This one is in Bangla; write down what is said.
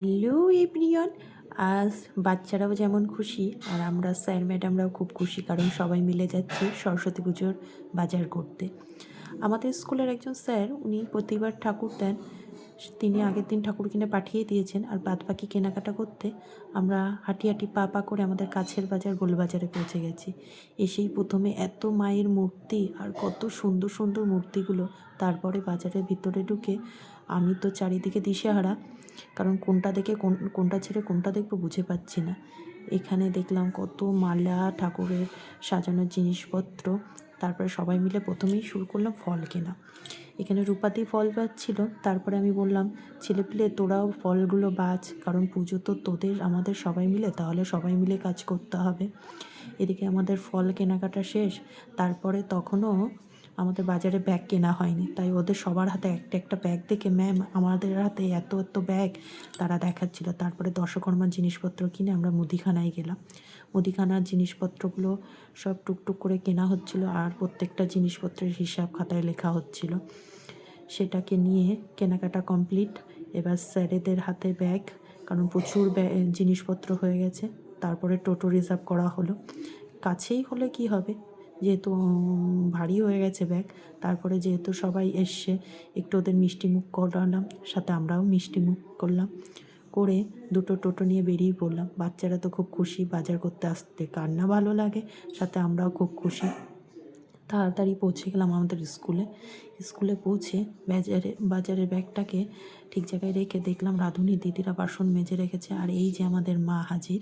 Hello everyone. আজ বাচ্চারাও যেমন খুশি আর আমরা স্যার ম্যাডামরাও খুব খুশি, কারণ সবাই মিলে যাচ্ছি সরস্বতী পুজোর বাজার করতে। আমাদের স্কুলের একজন স্যার, উনি প্রতিবার ঠাকুর দেন। তিনি আগের দিন ঠাকুর কিনে পাঠিয়ে দিয়েছেন, আর বাদবাকি কেনাকাটা করতে আমরা হাঁটি হাঁটি পা পা করে আমাদের কাছের বাজার গোলবাজারে পৌঁছে গেছি। এসেই প্রথমে এত মায়ের মূর্তি আর কত সুন্দর সুন্দর মূর্তিগুলো। তারপরে বাজারের ভিতরে ঢুকে আমি তো চারিদিকে দিশেহারা, কারণ কোনটা দেখে কোনটা ছেড়ে কোনটা দেখবো বুঝে পাচ্ছি না। এখানে দেখলাম কত মালা, ঠাকুরের সাজানোর জিনিসপত্র। তারপরে সবাই মিলে প্রথমেই শুরু করলাম ফল কেনা। এখানে রূপাতি ফল পাচ্ছিল। তারপরে আমি বললাম, ছেলেপিলে তোরাও ফলগুলো বাছ, কারণ পুজো তো তোদের আমাদের সবাই মিলে, তাহলে সবাই মিলে কাজ করতে হবে। এদিকে আমাদের ফল কেনাকাটা শেষ। তারপরে তখনও আমাদের বাজারে ব্যাগ কেনা হয়নি, তাই ওদের সবার হাতে একটা একটা ব্যাগ দেখে ম্যাম আমাদের হাতে এত এত ব্যাগ তারা দেখাচ্ছিল। তারপরে দশকর্মার জিনিসপত্র কিনে আমরা মুদিখানায় গেলাম। মুদিখানার জিনিসপত্রগুলো সব টুকটুক করে কেনা হচ্ছিল, আর প্রত্যেকটা জিনিসপত্রের হিসাব খাতায় লেখা হচ্ছিল। সেটাকে নিয়ে কেনাকাটা কমপ্লিট। এবার স্যারেদের হাতে ব্যাগ, কারণ প্রচুর জিনিসপত্র হয়ে গেছে। তারপরে টোটো রিজার্ভ করা হলো। কাছেই হলে কি হবে, যেহেতু ভারী হয়ে গেছে ব্যাগ। তারপরে যেহেতু সবাই এসছে, একটু ওদের মিষ্টি মুখ করালাম, সাথে আমরাও মিষ্টি মুখ করলাম। করে দুটো টোটো নিয়ে বেরিয়ে পড়লাম। বাচ্চারা তো খুব খুশি, বাজার করতে আসতে কার না ভালো লাগে, সাথে আমরাও খুব খুশি। তাড়াতাড়ি পৌঁছে গেলাম আমাদের স্কুলে পৌঁছে বাজারের ব্যাগটাকে ঠিক জায়গায় রেখে দেখলাম রাঁধুনি দিদিরা বাসন মেজে রেখেছে, আর এই যে আমাদের মা হাজির।